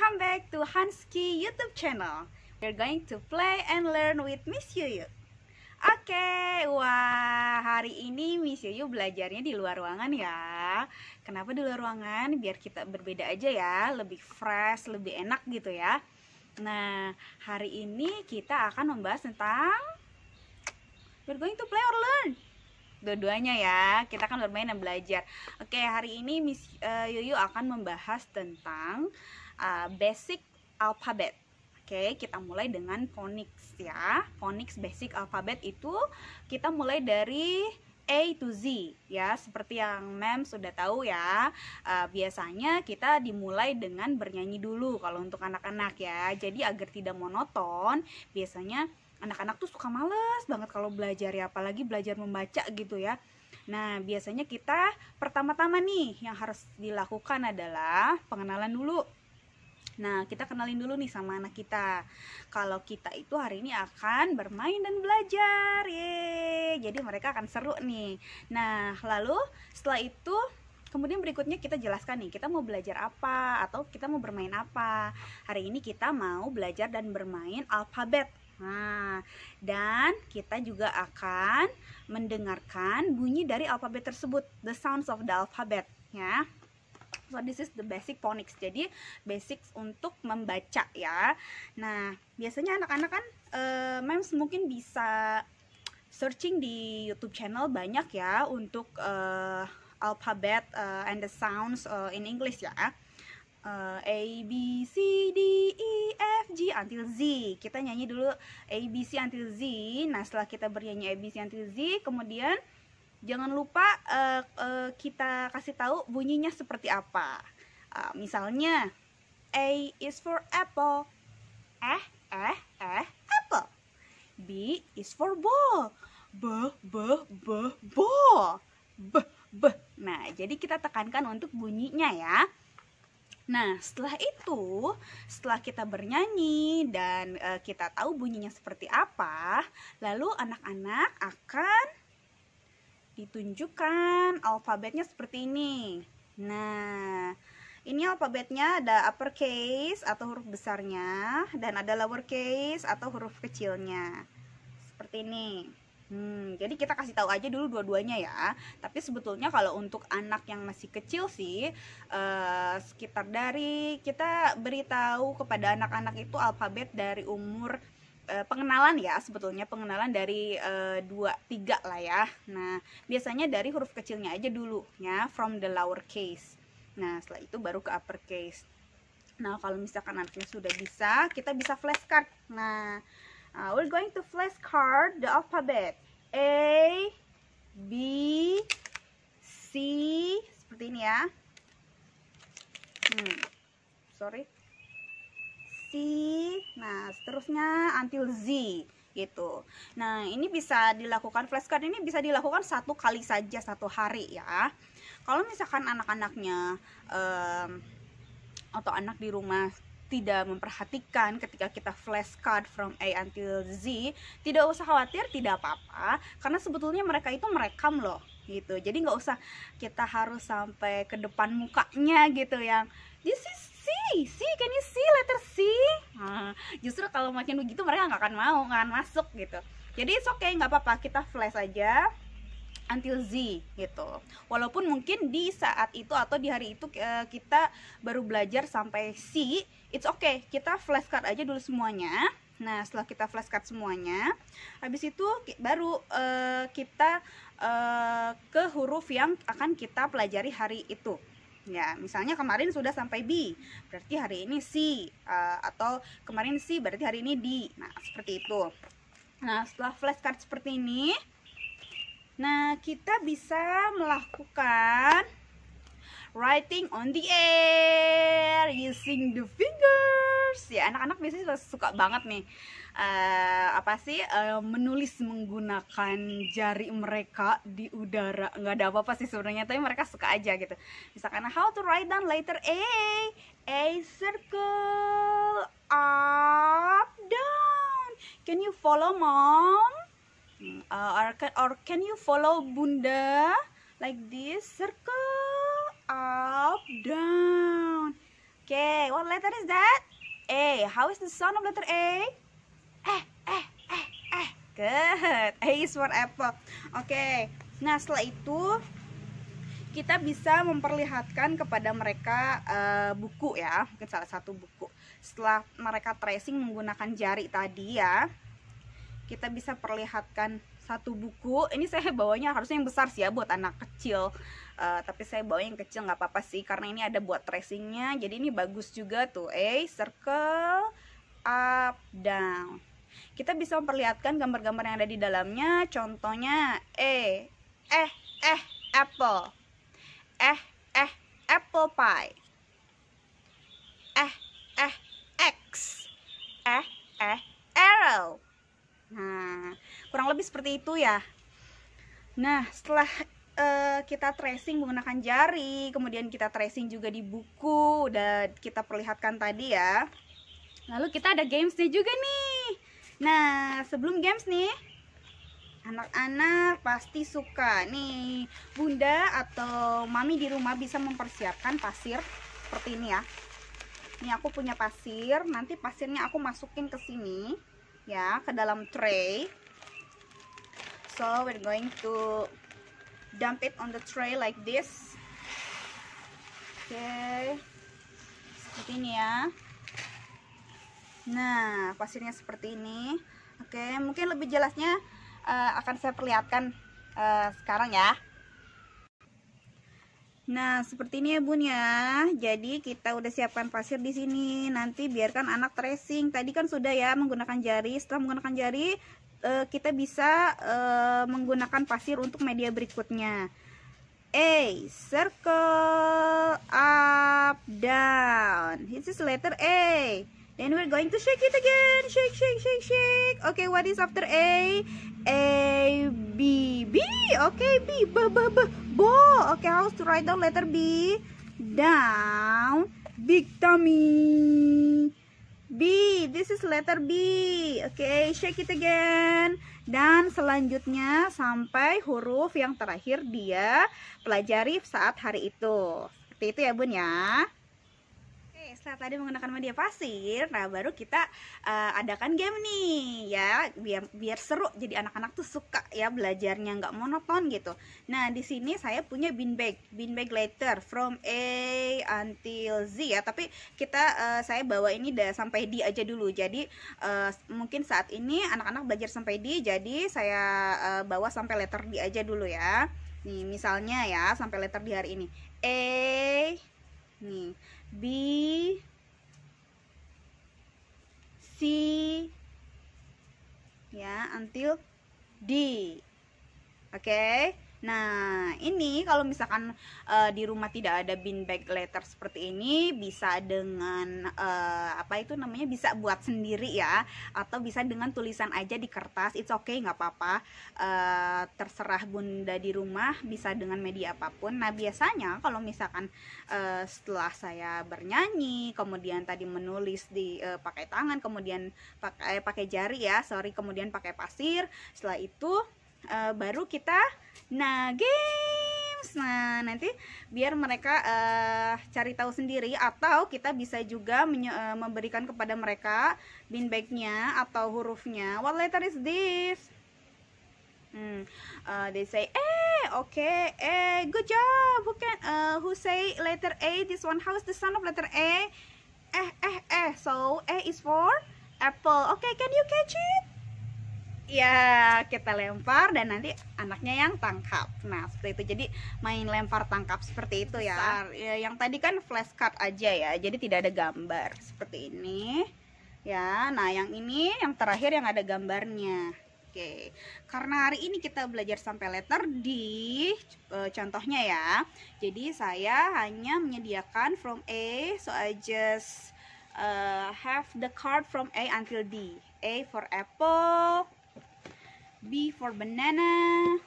Welcome back to Hanski YouTube channel. We're going to play and learn with Miss Yuyu. Oke, wah hari ini Miss Yuyu belajarnya di luar ruangan ya. Kenapa di luar ruangan? Biar kita berbeda aja ya, lebih fresh, lebih enak gitu ya. Nah, hari ini kita akan membahas tentang we're going to play or learn. Dua-duanya ya, kita akan bermain dan belajar. Oke, hari ini Miss Yuyu akan membahas tentang basic alphabet. Oke, kita mulai dengan phonics ya. Phonics basic alphabet itu kita mulai dari A to Z ya, seperti yang Mem sudah tahu ya. Biasanya kita dimulai dengan bernyanyi dulu kalau untuk anak-anak ya. Jadi agar tidak monoton, biasanya anak-anak tuh suka males banget kalau belajar ya, apalagi belajar membaca gitu ya. Nah, biasanya kita pertama-tama nih yang harus dilakukan adalah pengenalan dulu. Nah, kita kenalin dulu nih sama anak kita. Kalau kita itu hari ini akan bermain dan belajar. Yeay, jadi mereka akan seru nih. Nah, lalu setelah itu kemudian berikutnya kita jelaskan nih, kita mau belajar apa atau kita mau bermain apa. Hari ini kita mau belajar dan bermain alfabet. Nah, dan kita juga akan mendengarkan bunyi dari alfabet tersebut, the sounds of the alphabet ya. So this is the basic phonics. Jadi basics untuk membaca ya. Nah, biasanya anak-anak kan Mems mungkin bisa searching di YouTube channel banyak ya untuk alphabet and the sounds in English ya. A, B, C, D, E, F, G until Z. Kita nyanyi dulu A, B, C until Z. Nah, setelah kita bernyanyi A, B, C until Z, kemudian jangan lupa kita kasih tahu bunyinya seperti apa. Misalnya A is for apple. Apple. B is for ball. Ball. Nah, jadi kita tekankan untuk bunyinya ya. Nah, setelah itu, setelah kita bernyanyi dan kita tahu bunyinya seperti apa, lalu anak-anak akan ditunjukkan alfabetnya seperti ini. Nah, ini alfabetnya ada uppercase atau huruf besarnya dan ada lowercase atau huruf kecilnya. Seperti ini. Jadi kita kasih tahu aja dulu dua-duanya ya. Tapi sebetulnya kalau untuk anak yang masih kecil sih, sekitar dari kita beritahu kepada anak-anak itu alfabet dari umur pengenalan ya, sebetulnya pengenalan dari 2-3 lah ya. Nah, biasanya dari huruf kecilnya aja dulu ya, from the lowercase. Nah, setelah itu baru ke uppercase. Nah, kalau misalkan anaknya sudah bisa, kita bisa flashcard. Nah, we're going to flashcard the alphabet A, B, C, seperti ini ya. Sorry. C, nah seterusnya until Z gitu. Nah, ini bisa dilakukan flashcard, ini bisa dilakukan 1 kali saja 1 hari ya. Kalau misalkan anak-anaknya atau anak di rumah tidak memperhatikan ketika kita flashcard from A until Z, tidak usah khawatir, tidak apa-apa, karena sebetulnya mereka itu merekam loh gitu. Jadi nggak usah kita harus sampai ke depan mukanya gitu yang this is C, can you see letter C? Justru kalau makin begitu mereka nggak akan mau, nggak akan masuk gitu. Jadi it's okay, nggak apa-apa, kita flash aja until Z gitu. Walaupun mungkin di saat itu atau di hari itu kita baru belajar sampai C, it's okay, kita flashcard aja dulu semuanya. Nah, setelah kita flashcard semuanya, habis itu baru kita ke huruf yang akan kita pelajari hari itu. Ya, misalnya kemarin sudah sampai B, berarti hari ini C, atau kemarin C berarti hari ini D. Nah, seperti itu. Nah, setelah flashcard seperti ini, nah, kita bisa melakukan writing on the air using the fingers. Ya, anak-anak biasanya suka banget nih menulis menggunakan jari mereka di udara. Nggak ada apa-apa sih sebenarnya, tapi mereka suka aja gitu. Misalkan how to write down letter A circle up down. Can you follow mom? Or can you follow Bunda like this, circle up down. Okay, what letter is that? A. How is the sound of letter A? Eh. Good. A is for apple. Oke. Nah, setelah itu kita bisa memperlihatkan kepada mereka buku ya, mungkin salah satu buku. Setelah mereka tracing menggunakan jari tadi ya, kita bisa perlihatkan satu buku. Ini saya bawanya harusnya yang besar sih ya buat anak kecil, tapi saya bawa yang kecil nggak apa-apa sih karena ini ada buat tracingnya. Jadi ini bagus juga tuh. A, circle, up, down. Kita bisa memperlihatkan gambar-gambar yang ada di dalamnya. Contohnya apple. Apple pie. X. Arrow. Nah, kurang lebih seperti itu ya. Nah, setelah kita tracing menggunakan jari, kemudian kita tracing juga di buku, udah kita perlihatkan tadi ya. Lalu kita ada gamesnya juga nih. Nah, sebelum games nih, anak-anak pasti suka nih, bunda atau mami di rumah bisa mempersiapkan pasir seperti ini ya. Ini aku punya pasir, nanti pasirnya aku masukin ke sini ya, ke dalam tray. So we're going to dump it on the tray like this. Oke, seperti ini ya. Nah, pasirnya seperti ini. Oke, mungkin lebih jelasnya akan saya perlihatkan sekarang ya. Nah, seperti ini ya Bun ya. Jadi kita udah siapkan pasir di sini. Nanti biarkan anak tracing. Tadi kan sudah ya menggunakan jari. Setelah menggunakan jari, kita bisa menggunakan pasir untuk media berikutnya. A, circle, up, down. This is letter A. Then we're going to shake it again. Shake, shake, shake, shake. Okay, what is after A? A, B. B. Okay, B. Ball. Okay, how to write down letter B? Down. Big tummy. B. This is letter B. Okay, shake it again. Dan selanjutnya sampai huruf yang terakhir dia pelajari saat hari itu. Seperti itu ya Bun ya. Setelah tadi menggunakan media pasir, nah baru kita adakan game nih ya, biar seru. Jadi anak-anak tuh suka ya belajarnya, nggak monoton gitu. Nah di sini saya punya beanbag letter from A until Z ya. Tapi saya bawa ini sampai D aja dulu. Jadi mungkin saat ini anak-anak belajar sampai D, jadi saya bawa sampai letter D aja dulu ya. Nih misalnya ya sampai letter D hari ini. A, nih. B, C, ya, until D. Oke. Nah, ini kalau misalkan di rumah tidak ada beanbag letter seperti ini, bisa dengan bisa buat sendiri ya, atau bisa dengan tulisan aja di kertas. It's okay, nggak apa-apa. Terserah bunda di rumah, bisa dengan media apapun. Nah, biasanya kalau misalkan setelah saya bernyanyi, kemudian tadi menulis di pakai tangan, kemudian pakai jari ya, kemudian pakai pasir. Setelah itu baru kita games. Nah nanti biar mereka cari tahu sendiri, atau kita bisa juga memberikan kepada mereka beanbagnya atau hurufnya. What letter is this? They say okay, good job. Who say letter A? This one. How is the sound of letter A? So A is for apple. Okay, can you catch it? Ya, kita lempar dan nanti anaknya yang tangkap. Nah, seperti itu. Jadi main lempar tangkap seperti itu ya. Yang tadi kan flashcard aja ya. Jadi tidak ada gambar. Seperti ini. Ya, nah yang ini yang terakhir yang ada gambarnya. Oke. Karena hari ini kita belajar sampai letter D, contohnya ya. Jadi saya hanya menyediakan from A, so I just have the card from A until D. A for apple, B for banana,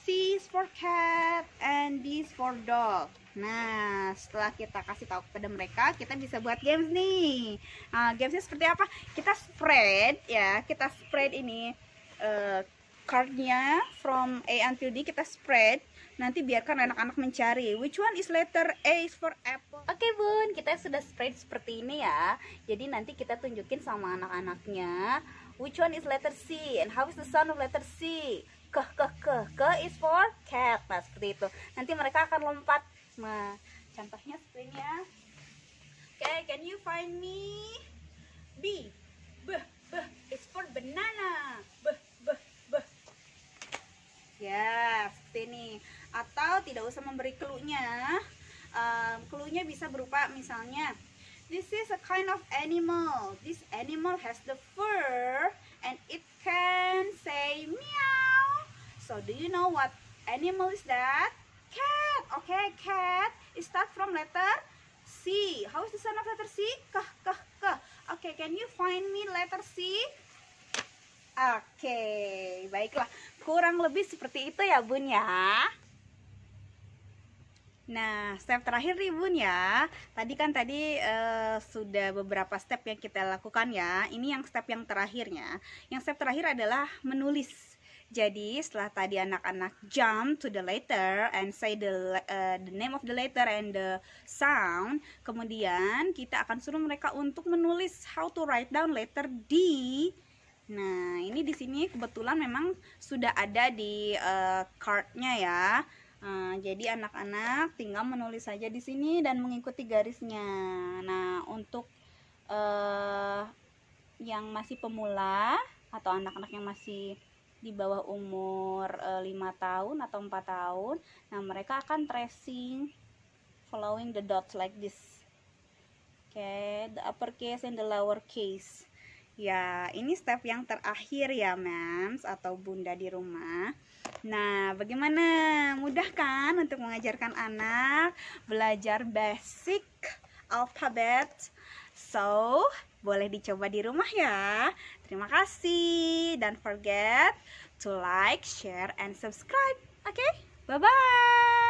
C is for cat, and D is for dog. Nah, setelah kita kasih tahu kepada mereka, kita bisa buat games nih. Nah, gamesnya seperti apa? Kita spread ya, kita spread ini cardnya from A until D, kita spread. Nanti biarkan anak-anak mencari. Which one is letter A is for apple? Oke bun, kita sudah spread seperti ini ya. Jadi nanti kita tunjukin sama anak-anaknya which one is letter C and how is the sound of letter C. Ke is for cat. Nah seperti itu. Nanti mereka akan lompat. Nah contohnya seperti ini ya. Okay, can you find me B? B is for banana. B. Ya, seperti ini. Atau tidak usah memberi clue-nya. Clue-nya bisa berupa misalnya, this is a kind of animal. This animal has the fur and it can say meow. So do you know what animal is that? Cat. Okay, cat. It start from letter C. How is the sound of letter C? Kah. Okay, can you find me letter C? Oke, baiklah. Kurang lebih seperti itu ya bun ya. Nah, step terakhir nih bun ya. Tadi sudah beberapa step yang kita lakukan ya. Ini yang step yang terakhirnya. Yang step terakhir adalah menulis. Jadi setelah tadi anak-anak jump to the letter and say the name of the letter and the sound, kemudian kita akan suruh mereka untuk menulis how to write down letter D. Nah, ini di sini kebetulan memang sudah ada di cardnya ya. Jadi anak-anak tinggal menulis saja di sini dan mengikuti garisnya. Nah, untuk yang masih pemula atau anak-anak yang masih di bawah umur 5 tahun atau 4 tahun, nah mereka akan tracing following the dots like this. Okay, the uppercase and the lowercase. Ya, ini step yang terakhir ya, Mams atau Bunda di rumah. Nah, bagaimana? Mudah kan untuk mengajarkan anak belajar basic alphabet? So, boleh dicoba di rumah ya. Terima kasih. Don't forget to like, share, and subscribe. Oke? Bye-bye.